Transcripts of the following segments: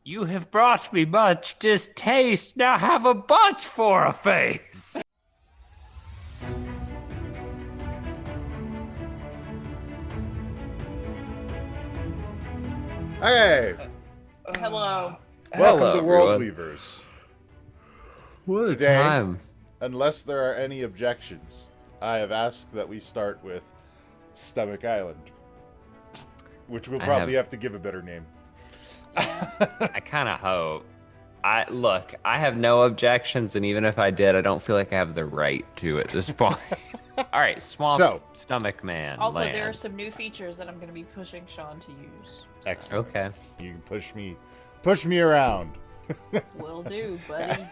You have brought me much distaste. Now have a butt for a face. Hey, Hello. welcome to Hello, World everyone. Weavers. What Today- a time. Unless there are any objections, I have asked that we start with Stomach Island, which we'll probably have to give a better name. I kind of hope. I have no objections, and even if I did, I don't feel like I have the right to at this point. All right, Swamp Stomach Man. Also, land. there are some new features that I'm going to be pushing Sean to use. So. Excellent. Okay. You can push me around. Will do, buddy.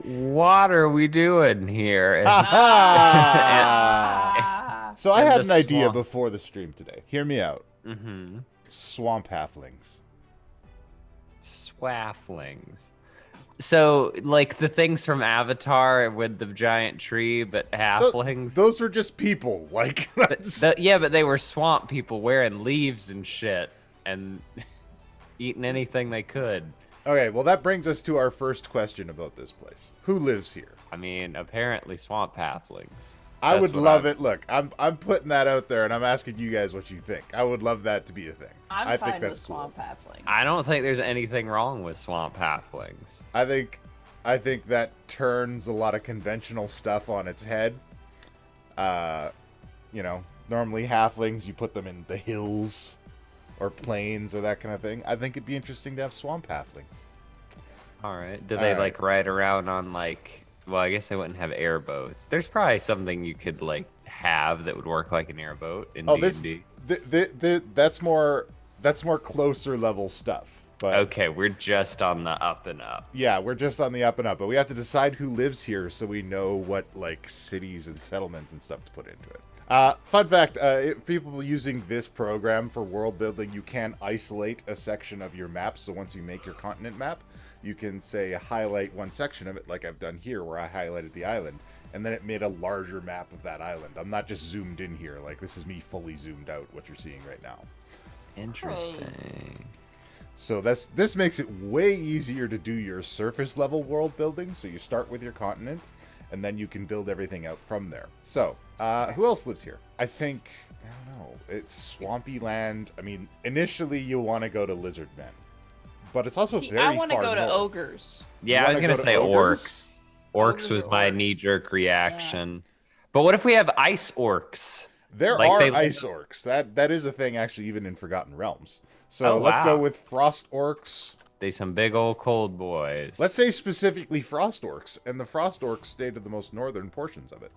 What are we doing here? Ah. So I And had the an idea swamp. before the stream today. Hear me out. Mm-hmm. Swamp halflings. Swafflings. So, like the things from Avatar with the giant tree, but halflings. Those were just people. Like, that's... Yeah, but they were swamp people wearing leaves and shit and eating anything they could. Okay, well that brings us to our first question about this place. Who lives here? I mean, apparently swamp halflings. I would love it. Look, I'm putting that out there, and I'm asking you guys what you think. I would love that to be a thing. I'm think fine that's with swamp halflings. I don't think there's anything wrong with swamp halflings. I think that turns a lot of conventional stuff on its head. Normally halflings, you put them in the hills or plains or that kind of thing. I think it'd be interesting to have swamp halflings. All right. Do they like ride around on like? Well, I guess they wouldn't have airboats. There's probably something you could like have that would work like an airboat in D&D. That's more closer level stuff. But Okay, we're just on the up and up. yeah, we're just on the up and up, but we have to decide who lives here so we know what like cities and settlements and stuff to put into it. Fun fact, people using this program for world building, you can isolate a section of your map. So once you make your continent map, you can say highlight one section of it, like I've done here where I highlighted the island, and then it made a larger map of that island. I'm not just zoomed in here, like this is me fully zoomed out, what you're seeing right now. Interesting. So this makes it way easier to do your surface level world building. So you start with your continent, and then you can build everything out from there. So, who else lives here? I don't know. It's swampy land. I mean, initially you'll want to go to lizard men. But it's also very far I want to go to north. ogres. Yeah, You I was wanna gonna go to say ogres? orcs. Ogres Orcs was or my orcs? knee-jerk reaction. But what if we have ice orcs? There Like are they ice orcs. That is a thing actually even in Forgotten Realms. So Oh, let's wow. go with frost orcs. They some big old cold boys. Let's say specifically frost orcs, and the frost orcs stay to the most northern portions of it.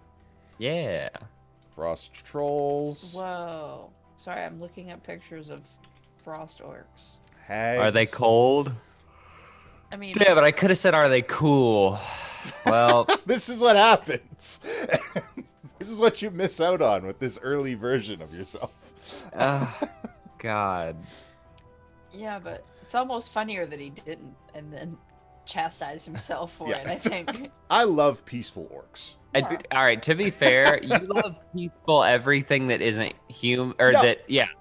Yeah. Frost trolls. Whoa. Sorry, I'm looking at pictures of frost orcs. Hags. Are they cold? I mean, Yeah, but I could have said, are they cool? Well, This is what happens. This is what you miss out on with this early version of yourself. God. yeah, but it's almost funnier that he didn't and then chastise himself for it, I think. I love peaceful orcs. All right, to be fair, you love peaceful everything that isn't human, or No. that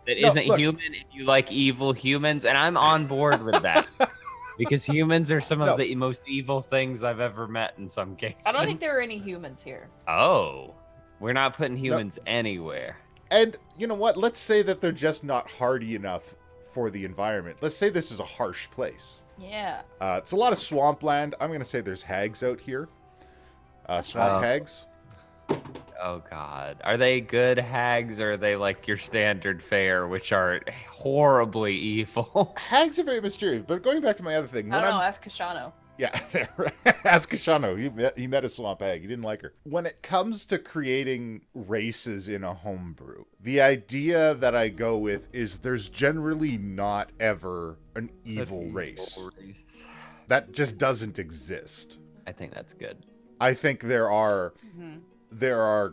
isn't Look. human, and you like evil humans, and I'm on board with that. Because humans are some No. of the most evil things I've ever met in some cases. I don't think there are any humans here. Oh, we're not putting humans anywhere. And you know what? Let's say that they're just not hardy enough for the environment. Let's say this is a harsh place. Yeah. It's a lot of swampland. I'm going to say there's hags out here. Swamp Oh. hags. Oh God, are they good hags, or are they like your standard fare, which are horribly evil? Hags are very mysterious. But going back to my other thing. I don't know, ask Kashano. Yeah, ask Kashano. He met a swamp hag. He didn't like her. When it comes to creating races in a homebrew, the idea that I go with is there's generally not ever an evil race. That just doesn't exist. I think that's good. I think there are Mhm.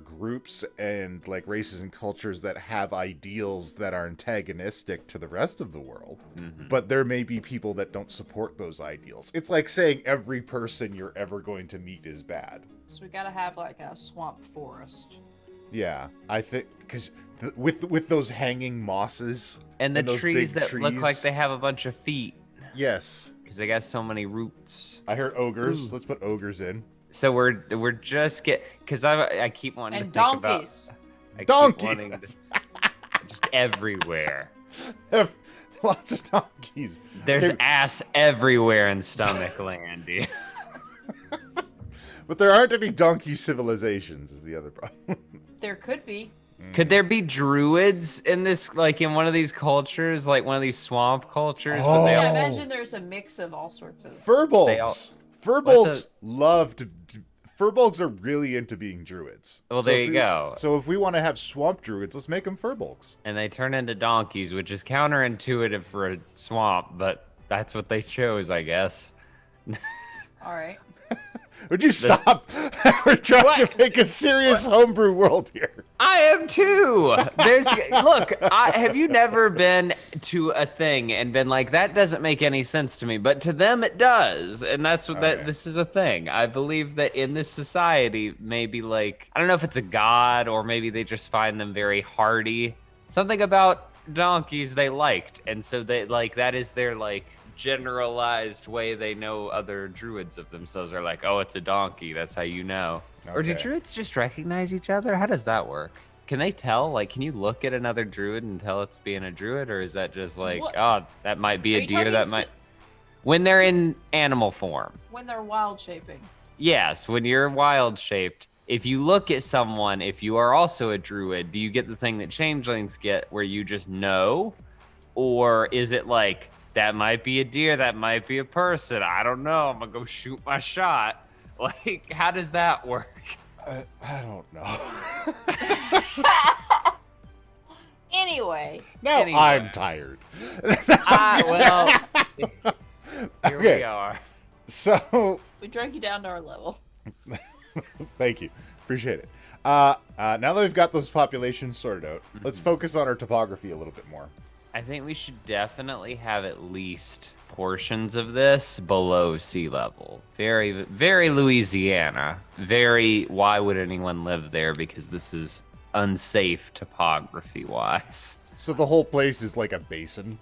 groups and like races and cultures that have ideals that are antagonistic to the rest of the world. Mhm. But there may be people that don't support those ideals. It's like saying every person you're ever going to meet is bad. So we gotta have like a swamp forest. Yeah, I think because with those hanging mosses And the those trees big that look trees. like they have a bunch of feet. Yes. Because they got so many roots. I heard ogres. Ooh. Let's put ogres in. So we're just because I keep wanting And to think donkeys. about keep Donkeys. wanting to, just everywhere. Lots of donkeys. There's They're- ass everywhere in Stomach Land, dude. But there aren't any donkey civilizations. Is the other problem. There could be. Could there be druids in this, like in one of these cultures, like one of these swamp cultures? But they Yeah, Oh. all, imagine there's a mix of all sorts of. Furbolgs. What's Furbolgs love to. Furbolgs are really into being druids. well, So there if you we- go. So if we want to have swamp druids, let's make them furbolgs. And they turn into donkeys, which is counterintuitive for a swamp, but that's what they chose, I guess. All right. Would you stop? We're trying to make a serious homebrew world here. I am too. Look. Have you never been to a thing and been like, that doesn't make any sense to me, but to them it does, and that's what Okay. this is a thing. I believe that in this society, maybe like I don't know if it's a god or maybe they just find them very hardy. Something about donkeys they liked, and so they like that is their like generalized way they know other druids of themselves are like, oh, it's a donkey. That's how you know. Or do Okay. druids just recognize each other? How does that work? Can they tell? Like, can you look at another druid and tell it's being a druid? Or is that just like, What? oh, that might be Are a you deer, talking that might... When they're in animal form. When they're wild shaping. Yes, when you're wild shaped. If you look at someone, if you are also a druid, do you get the thing that changelings get where you just know? Or is it like, that might be a deer, that might be a person. I don't know. I'm gonna go shoot my shot. Like, how does that work? I don't know. Anyway. Now Anyway. I'm tired. Well, here we Okay. are. So, We drank you down to our level. thank you. Appreciate it. Now that we've got those populations sorted out, let's focus on our topography a little bit more. I think we should definitely have at least portions of this below sea level. Very, very Louisiana. Very, why would anyone live there? Because this is unsafe topography-wise. So the whole place is like a basin.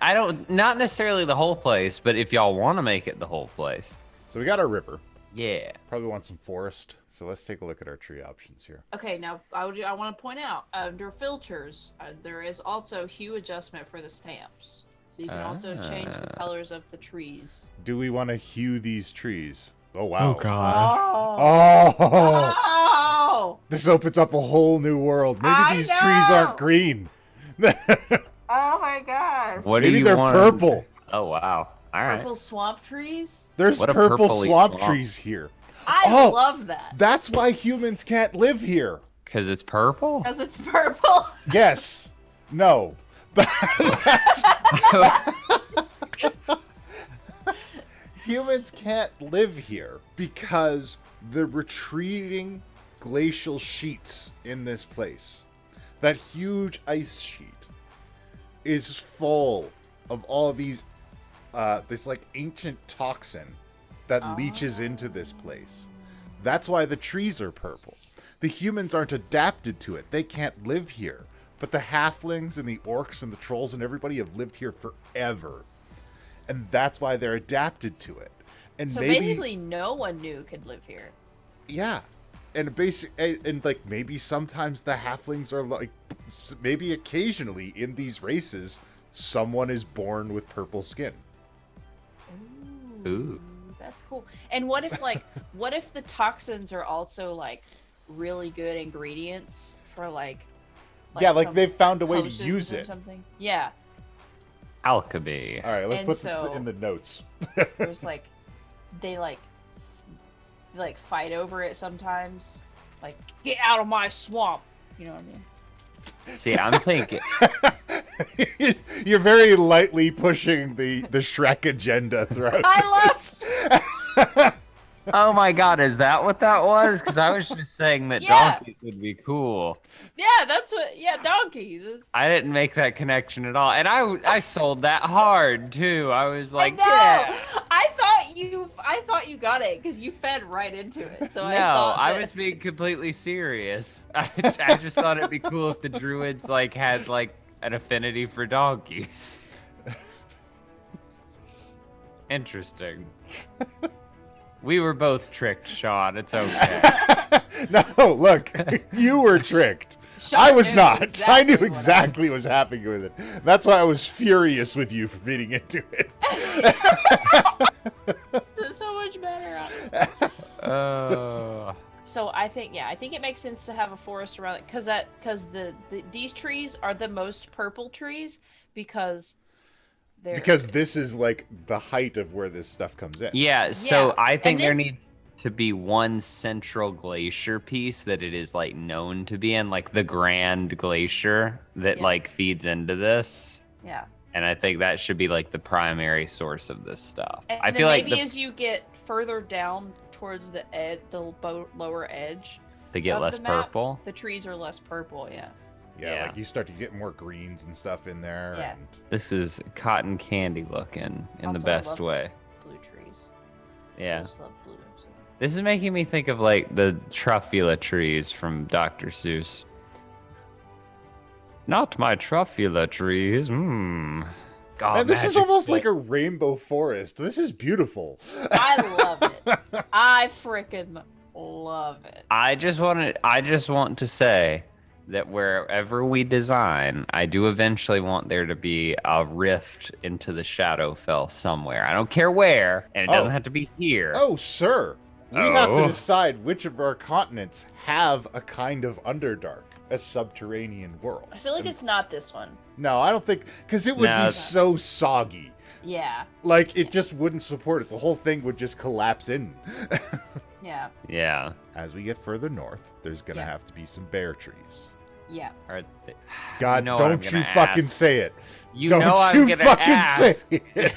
I don't, not necessarily the whole place, but if y'all want to make it the whole place. So we got our river. Yeah. Probably want some forest. So let's take a look at our tree options here. Okay, now I want to point out under filters, there is also hue adjustment for the stamps. So you can also change the colors of the trees. Do we want to hue these trees? Oh, wow. Oh! Oh! Oh! This opens up a whole new world. Maybe I these trees know! aren't green. Oh my gosh! What do Maybe you they're want? purple. Oh, wow. All right. Purple swamp trees? There's What a purple purpley swamp swamp. trees here. I Oh! love that. That's why humans can't live here. Because it's purple? Because it's purple. Yes. No. But humans can't live here because the retreating glacial sheets in this place, that huge ice sheet, is full of all these this like ancient toxin that leaches into this place. That's why the trees are purple. The humans aren't adapted to it. They can't live here. But the halflings and the orcs and the trolls and everybody have lived here forever. And that's why they're adapted to it. And So maybe basically, no one new could live here. yeah. And like maybe sometimes the halflings are like maybe occasionally in these races someone is born with purple skin. Ooh. That's cool. And what if what if the toxins are also like really good ingredients for like Yeah, like some they've found a way to potions use or it. something? Yeah. Alchemy. All right, let's And put so- in the notes. There's like they like fight over it sometimes. Like, get out of my swamp. You know what I mean? See, I'm thinking. You're very lightly pushing the Shrek agenda throughout. I love Oh my god, is that what that was? Because I was just saying that Yeah. donkeys would be cool. Yeah, that's what donkey. I didn't make that connection at all. And I sold that hard too. I was like, I know. yeah. I I thought you got it because you fed right into it. So No, I was being completely serious. I just thought it'd be cool if the druids like had like an affinity for donkeys. Interesting. We were both tricked, Sean. It's okay. No, look, you were tricked. Sean I was knew not. exactly I knew what exactly what was happening with it. That's why I was furious with you for feeding into it. This is so much better, honestly. So I think it makes sense to have a forest around it because these trees are the most purple trees because because this is like the height of where this stuff comes in. Yeah, so Yeah, I think and there then- needs to be one central glacier piece that it is like known to be in, like the Grand Glacier that Yeah. like feeds into this. Yeah. And I think that should be like the primary source of this stuff. And I then feel like maybe as you get further down towards the lower edge, they get of less the map, purple. the trees are less purple. Yeah. Yeah, like you start to get more greens and stuff in there. Yeah. And This is cotton candy looking in the Also, I best love way. Blue trees. Yeah. So just love blue. So. This is making me think of like the truffula trees from Dr. Seuss. Not my truffula trees. God, Man, this is magic almost fit. like a rainbow forest. This is beautiful. I love it. I freaking love it. I just want to say that wherever we design, I do eventually want there to be a rift into the Shadowfell somewhere. I don't care where, and it doesn't have to be here. Oh, sir. We have to Oh. decide which of our continents have a kind of Underdark, a subterranean world. I feel like it's not this one. No, I don't think, because it would No. be so soggy. Yeah. Like, it just wouldn't support it. The whole thing would just collapse in. Yeah. Yeah. As we get further north, there's going to Yeah. have to be some bear trees. Yeah. Are they- God, know what I'm don't you gonna fucking ask. say it. You Don't know I'm you gonna fucking ask. say it.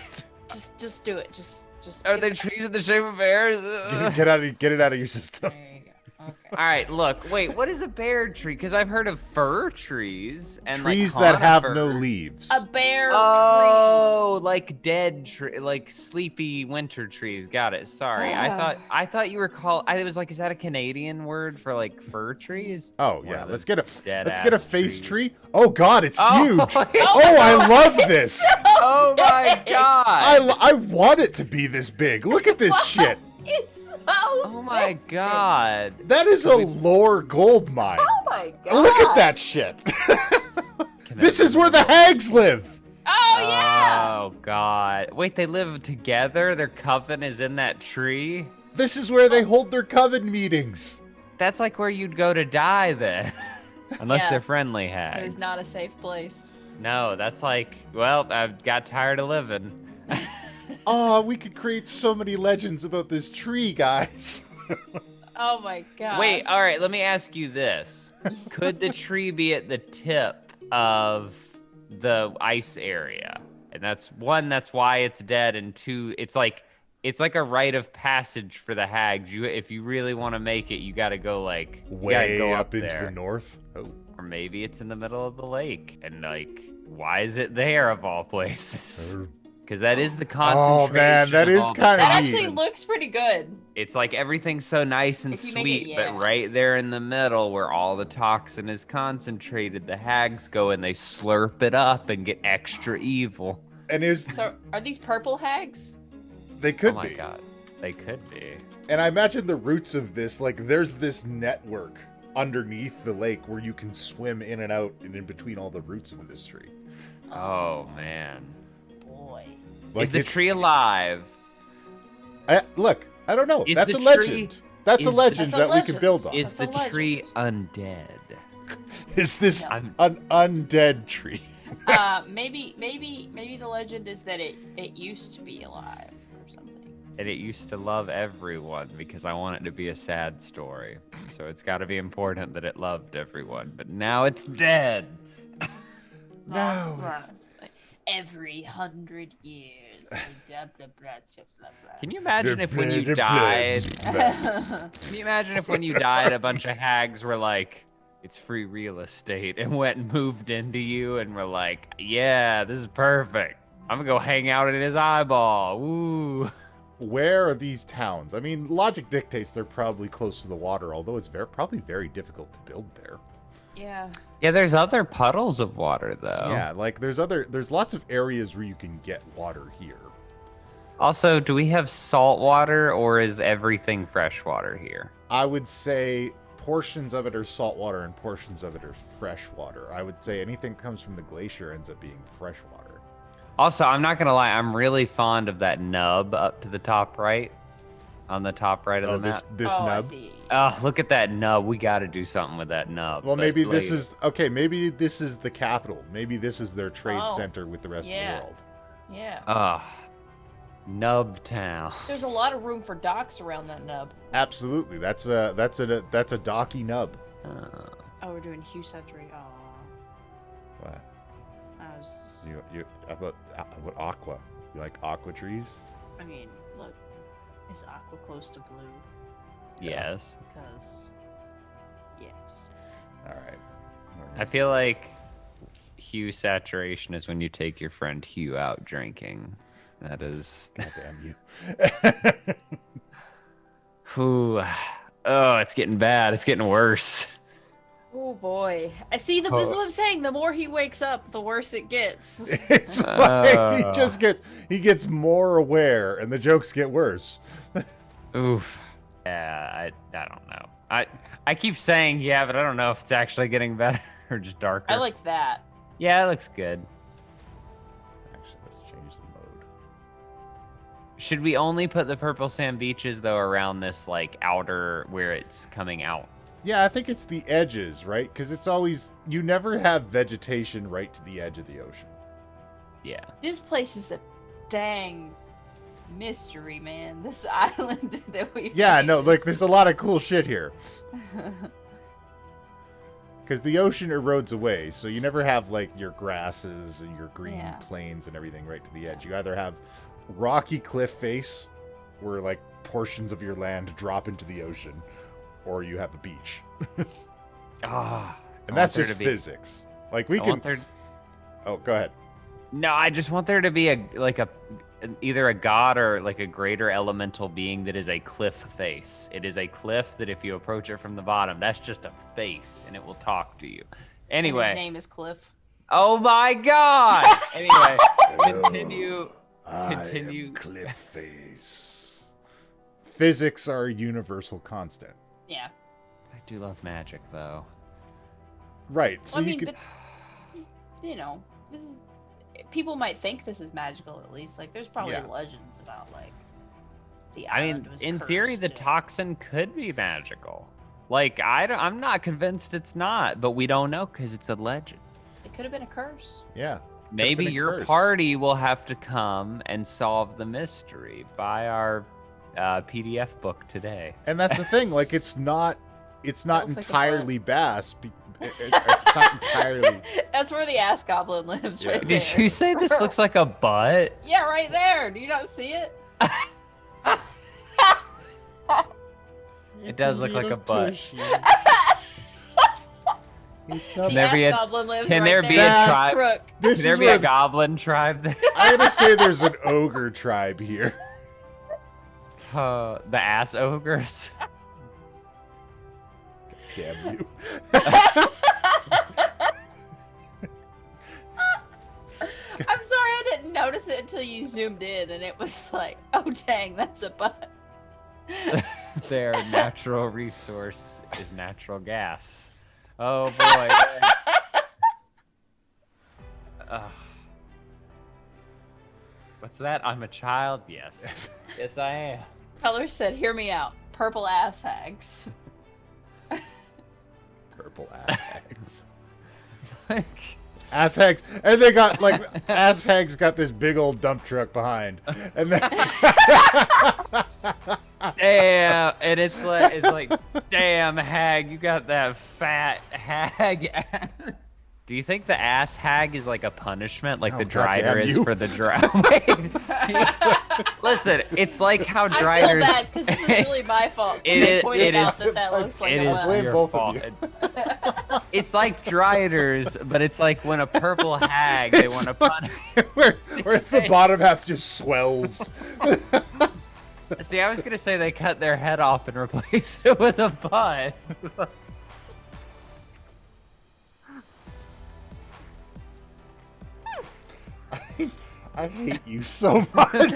Just do it. Just. Are they trees in the shape of bears? Get it out of your system. There you go. Okay. All right, look, wait, what is a bear tree? Because I've heard of fir trees and Trees like that have no conifers. leaves. A bear Oh, like dead tree, like sleepy winter trees. Got it. Sorry, Yeah. I thought you were called. I was like, is that a Canadian word for like fir trees? Oh One yeah, of let's those get a dead-ass face trees. tree. Oh God, it's huge. Oh, Oh, I love this. oh my god! I want it to be this big. Look at this shit. It's so. Oh my big. god! That is a lore gold mine. Oh my god. Look at that shit. Can This that is be where the real? hags live. Oh yeah. Oh god! Wait, they live together. Their coven is in that tree. This is where they hold their coven meetings. That's like where you'd go to die then. Unless Yeah. they're friendly hags. It is not a safe place. No, that's like, well, I got tired of living. Oh, we could create so many legends about this tree, guys. Oh my god. Wait, all right, let me ask you this. Could the tree be at the tip of the ice area? And that's one, that's why it's dead, and two, it's like a rite of passage for the hags. If you really want to make it, you got to go like you gotta Way go up into there. the north. Oh. Or maybe it's in the middle of the lake. And like, why is it there of all places? Because that is the concentration. Oh man, that of is all the kind of That neat. actually looks pretty good. It's like everything's so nice and If you make sweet, it, yeah. but right there in the middle where all the toxin is concentrated, the hags go and they slurp it up and get extra evil. And So are these purple hags? they could Oh my be. god. They could be. And I imagine the roots of this, like there's this network underneath the lake where you can swim in and out and in between all the roots of this tree. Oh man. Boy. Like is the it's- tree alive? Look, I don't know. Is That's the a legend. tree- That's a is- legend That's a that we can legend. build on. Is That's the a tree legend. undead? Is this No. I'm an undead tree? Maybe the legend is that it used to be alive or something. and it used to love everyone because I want it to be a sad story. So it's got to be important that it loved everyone. But now it's dead. No, it's it's- not. Every 100 years. Blah, blah, blah, blah, blah, Can you imagine if when you Blah, blah, died, blah. blah. can you imagine if when you died, a bunch of hags were like, it's free real estate, and went and moved into you and were like, yeah, this is perfect. I'm gonna go hang out in his eyeball. Woo. where are these towns? I mean, logic dictates they're probably close to the water, although it's probably very difficult to build there. Yeah. Yeah, there's other puddles of water though. Yeah, like there's lots of areas where you can get water here. Also, do we have salt water or is everything fresh water here? I would say portions of it are salt water and portions of it are fresh water. I would say anything that comes from the glacier ends up being fresh water. Also, I'm not gonna lie, I'm really fond of that nub up to the top right. On the top right of the map. This I nub. see. Oh, look at that nub. We gotta do something with that nub. Well, but maybe this later. is okay. Maybe this is the capital. Maybe this is their trade Oh, center with the rest of the world. Yeah. Nub Town. There's a lot of room for docks around that nub. Absolutely, that's a docky nub. Oh, we're doing hue saturation. Aw. What? I was. You about aqua? You like aqua trees? I mean, look, is aqua close to blue? Yes. Because, yes. All right. I feel like hue saturation is when you take your friend Hugh out drinking. That is. God damn you. Whew. Oh, it's getting bad. It's getting worse. Oh boy! I see. This is what I'm saying. The more he wakes up, the worse it gets. It's like he gets more aware, and the jokes get worse. Oof. Yeah, I don't know. I keep saying yeah, but I don't know if it's actually getting better or just darker. I like that. Yeah, it looks good. Actually, let's change the mode. Should we only put the purple sand beaches though around this like outer where it's coming out? Yeah, I think it's the edges, right? Because it's always you never have vegetation right to the edge of the ocean. Yeah. This place is a dang mystery, man. This island that we. Yeah, no, like there's a lot of cool shit here. Because the ocean erodes away, so you never have like your grasses and your green plains and everything right to the edge. You either have rocky cliff face, where like portions of your land drop into the ocean, or you have a beach. And that's just physics. Like we can. Oh, go ahead. No, I just want there to be either a god or like a greater elemental being that is a cliff face. It is a cliff that if you approach it from the bottom, that's just a face and it will talk to you. Anyway. And his name is Cliff. Oh my god! Anyway, continue. I am cliff face. Physics are a universal constant. Yeah. I do love magic though. Right. So well, I you mean, could. but, you know, people might think this is magical at least. Like, there's probably legends about like the island was in cursed theory, the toxin could be magical. Like, I'm not convinced it's not, but we don't know because it's a legend. It could have been a curse. Yeah. Maybe your party will have to come and solve the mystery. Buy our PDF book today. And that's the thing. Like, it's not entirely bass. It's not entirely. That's where the ass goblin lives, right there. Did you say this looks like a butt? Yeah, right there. Do you not see it? It does look like a butt. The ass goblin lives can right there there. be a tribe? Can there be a the goblin tribe there? I'm gonna say there's an ogre tribe here. The ass ogres. Damn you. I'm sorry, I didn't notice it until you zoomed in, and it was like, oh dang, that's a butt. Their natural resource is natural gas. Oh boy. What's that? I'm a child? Yes. Yes, I am. Color said, hear me out. Purple ass hags. Purple ass hags. Ass hags. And they got, like, ass hags got this big old dump truck behind. And then... Damn, and it's like, damn, hag, you got that fat hag ass. Do you think the ass hag is like a punishment, like the drider is for the dry? Listen, it's like how driders. I feel bad because this is really my fault. It pointed out that looks like a butt. blame both of you. It's like driders, but it's like when a purple hag they want to punish. Where's the bottom half just swells. See, I was gonna say they cut their head off and replace it with a butt. I hate you so much.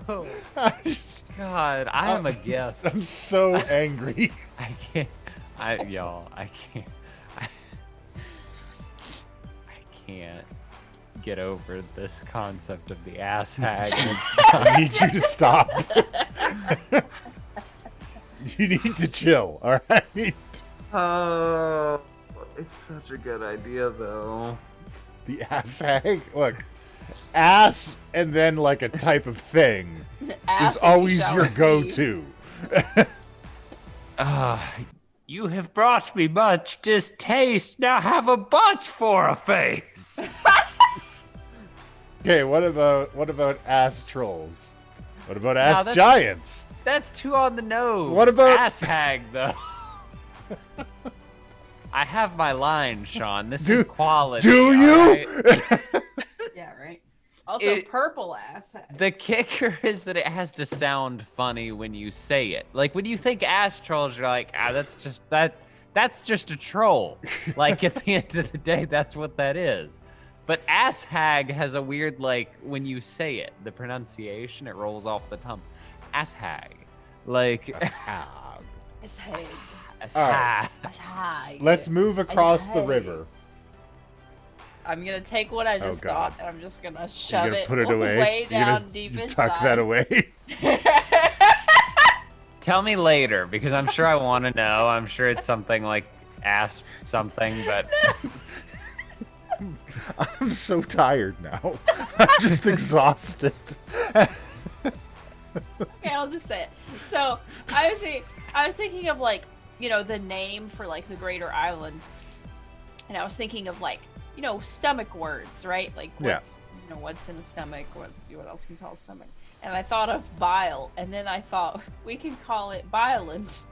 Oh, I just, God, I am a gift. I'm so angry. I can't. Y'all, I can't. I can't get over this concept of the ass hag. I need you to stop. You need to chill, all right? Oh, it's such a good idea, though. The ass hag? Look, ass and then like a type of thing Ass is and you always shall your receive. go-to. You have brought me much distaste. Now have a butt for a face. Okay, what about ass trolls? What about ass that's- giants? That's too on the nose. What about- ass hag, though? I have my line, Sean. This Do- is quality. Do you? alright? Yeah, right. Also, It- purple ass. The kicker is that it has to sound funny when you say it. Like when you think ass trolls, you're like, that's just a troll. Like at the end of the day, that's what that is. But ass hag has a weird, like, when you say it, the pronunciation, it rolls off the tongue. Ass hag. Like, Ass hag. ass All right. hag. Ass hag. Let's move across the hag. river. I'm gonna take what I just God. got and I'm just gonna You're shove gonna it put it away. way You're down gonna deep you inside. tuck that away. Tell me later, because I'm sure I want to know. I'm sure it's something like ass something, but I'm so tired now. I'm just exhausted. Okay, I'll just say it. So I was thinking of like, the name for like the greater island. And I was thinking of like, stomach words, right? Like what's what's in a stomach, what else can you call a stomach? And I thought of bile, and then I thought we can call it Bioland.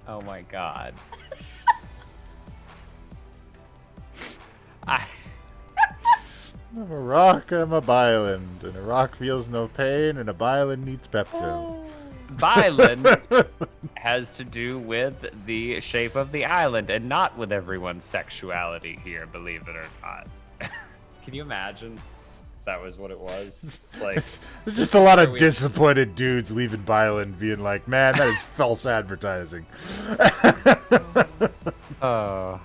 oh my god. I'm a rock, I'm a bioland, and a rock feels no pain, and a bioland needs Pepto. Bioland has to do with the shape of the island and not with everyone's sexuality here, believe it or not. Can you imagine if that was what it was? Like, There's just a lot of we- disappointed dudes leaving Bioland being like, man, that is false advertising. oh.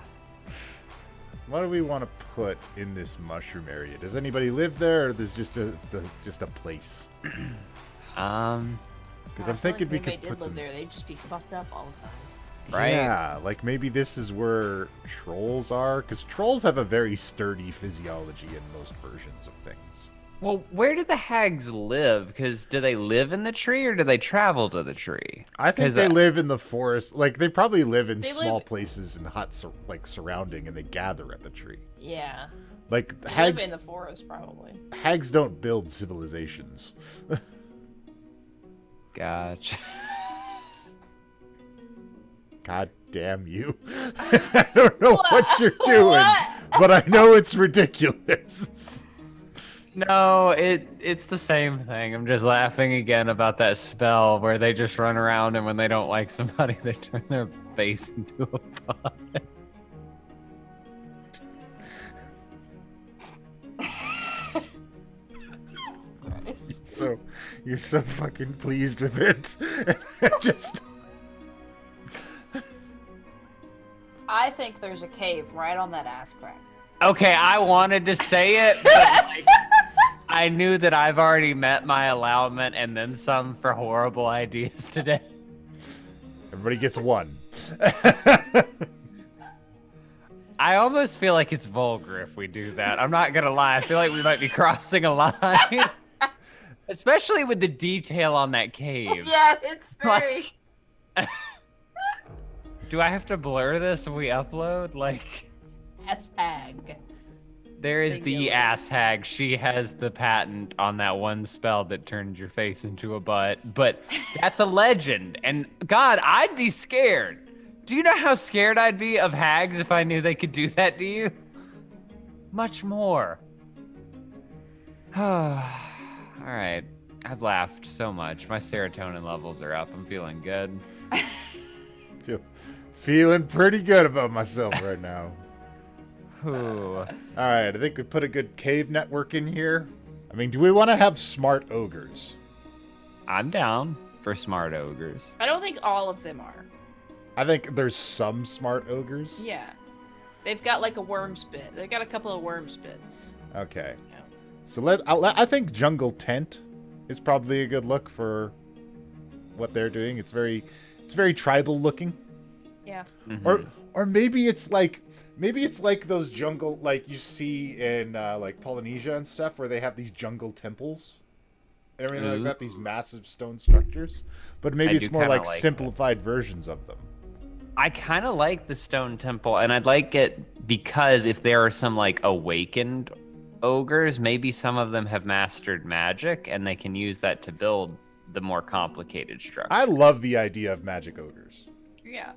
What do we want to put in this mushroom area? Does anybody live there, or is this just a place? Because I'm thinking we if they could did put live some. there, they'd just be fucked up all the time. Right? Yeah, like maybe this is where trolls are, because trolls have a very sturdy physiology in most versions of things. Well, where do the hags live? Because do they live in the tree or do they travel to the tree? I think 'Cause, they live in the forest. Like they probably live in They small live- places and huts, like surrounding, and they gather at the tree. Yeah. Like They hags, live in the forest, probably. hags don't build civilizations. Gotcha. God damn you! I don't know what you're doing, What? but I know it's ridiculous. No, it's the same thing. I'm just laughing again about that spell where they just run around and when they don't like somebody, they turn their face into a pot. So you're so fucking pleased with it. Just I think there's a cave right on that ass crack. Okay, I wanted to say it, but like, I knew that I've already met my allowance and then some for horrible ideas today. everybody gets one. I almost feel like it's vulgar if we do that. I'm not gonna lie. I feel like we might be crossing a line. Especially with the detail on that cave. Yeah, it's very. Like- Do I have to blur this when we upload? Like, Ass hag. there is the Singular. ass hag. She has the patent on that one spell that turns your face into a butt. But that's a legend. And God, I'd be scared. Do you know how scared I'd be of hags if I knew they could do that to you? Much more. All right. I've laughed so much. My serotonin levels are up. I'm feeling good. Feeling pretty good about myself right now. Ooh. All right, I think we put a good cave network in here. I mean, do we want to have smart ogres? I'm down for smart ogres. I don't think all of them are. I think there's some smart ogres. Yeah. They've got like a worm spit. They've got a couple of worm spits. Okay. Yeah. So I think jungle tent is probably a good look for what they're doing. It's very tribal looking. Yeah. Mm-hmm. Or maybe it's like those jungle like you see in like Polynesia and stuff where they have these jungle temples and everything like that, these massive stone structures. But maybe it's more like simplified versions of them. I kind of like the stone temple, and I'd like it because if there are some like awakened ogres, maybe some of them have mastered magic and they can use that to build the more complicated structure. I love the idea of magic ogres. Yeah.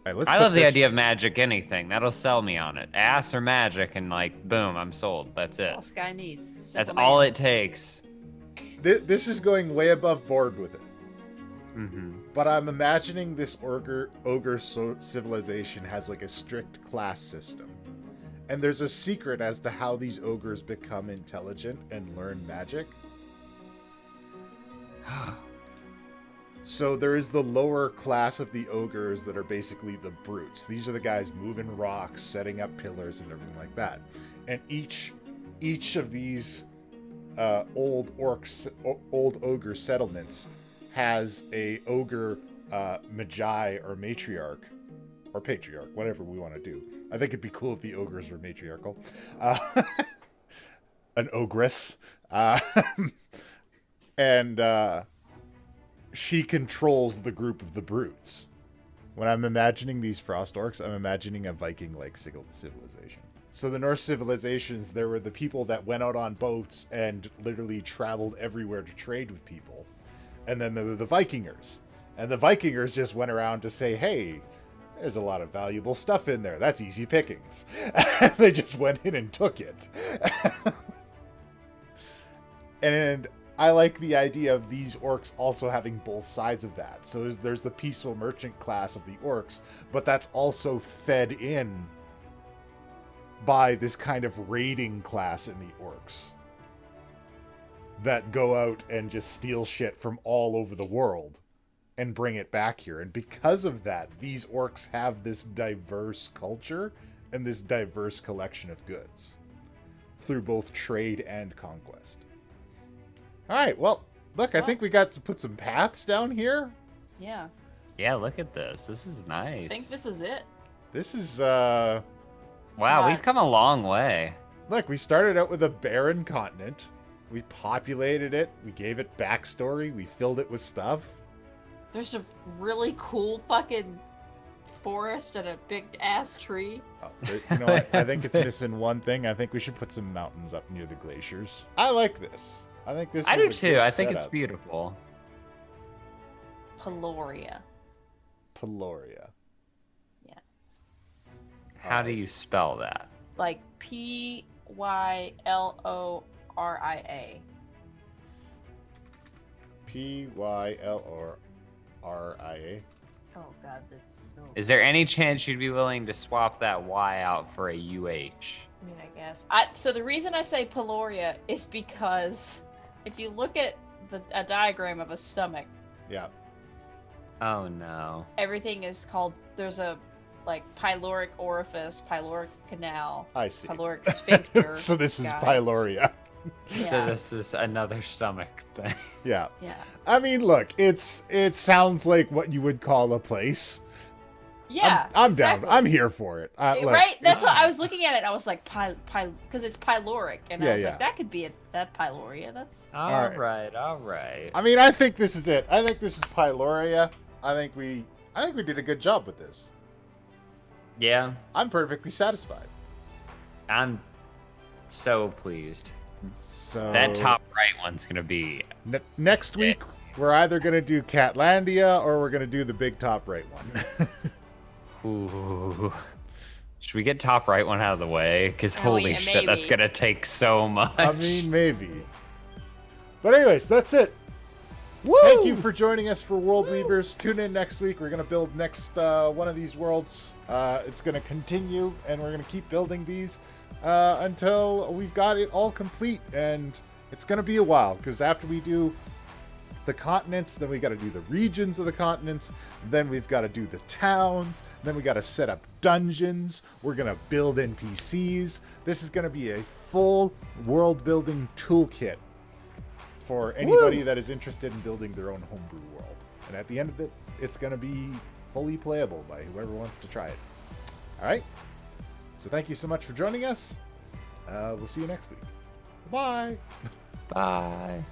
All right, I love the idea of magic anything. That'll sell me on it. Ass or magic, and like, boom, I'm sold. That's it. All Sky needs. That's all it takes. This is going way above board with it. Mm-hmm. But I'm imagining this ogre civilization has like a strict class system. And there's a secret as to how these ogres become intelligent and learn magic. So there is the lower class of the ogres that are basically the brutes. These are the guys moving rocks, setting up pillars and everything like that. And each of these old ogre settlements has a ogre magi or matriarch or patriarch, whatever we want to do. I think it'd be cool if the ogres were matriarchal. An ogress. And she controls the group of the brutes. When I'm imagining these frost orcs, I'm imagining a Viking-like civilization. So the Norse civilizations, there were the people that went out on boats and literally traveled everywhere to trade with people. And then there were the Vikingers. And the Vikingers just went around to say, hey, there's a lot of valuable stuff in there. That's easy pickings. And they just went in and took it. And I like the idea of these orcs also having both sides of that. So there's the peaceful merchant class of the orcs, but that's also fed in by this kind of raiding class in the orcs that go out and just steal shit from all over the world and bring it back here. And because of that, these orcs have this diverse culture and this diverse collection of goods through both trade and conquest. All right, well, look, I think we got to put some paths down here. Yeah. Yeah, look at this. This is nice. I think this is it. This is, Wow, we've come a long way. Look, we started out with a barren continent. We populated it. We gave it backstory. We filled it with stuff. There's a really cool fucking forest and a big ass tree. Oh, you know what? I think it's missing one thing. I think we should put some mountains up near the glaciers. I like this. I think this. I is do a too. good I think it's setup. beautiful. Peloria. Peloria. Yeah. How do you spell that? Like Pylloria. Pyloria. Oh god. Is there any chance you'd be willing to swap that Y out for a UH? I mean, I guess. So the reason I say Peloria is because if you look at a diagram of a stomach, Yeah. Oh no. everything is called. There's a like pyloric orifice, pyloric canal, I see. pyloric sphincter. So this is guy. Pyloria. So Yeah. this is another stomach thing. Yeah. Yeah. I mean, look, it sounds like what you would call a place. Yeah. I'm exactly. down. I'm here for it. Look, Right? That's what I was looking at it. I was like, because it's pyloric, and Yeah, I was yeah. like, that could be that pyloria. That's All right. right. I mean, I think this is it. I think this is Pyloria. I think we did a good job with this. Yeah, I'm perfectly satisfied. I'm so pleased. So That top right one's gonna be. next week we're either gonna do Catlandia or we're gonna do the big top right one. Ooh. Should we get top right one out of the way? Because Oh, holy yeah, shit, that's maybe. gonna take so much. I mean, maybe. But anyways, that's it. Woo! Thank you for joining us for World Weavers. Tune in next week. We're going to build next one of these worlds. It's going to continue, and we're going to keep building these until we've got it all complete. And it's going to be a while, because after we do the continents, then we got to do the regions of the continents, then we've got to do the towns, then we got to set up dungeons, we're going to build NPCs. This is going to be a full world building toolkit for anybody that is interested in building their own homebrew world. And at the end of it, it's going to be fully playable by whoever wants to try it. All right? So thank you so much for joining us. We'll see you next week. Bye. Bye.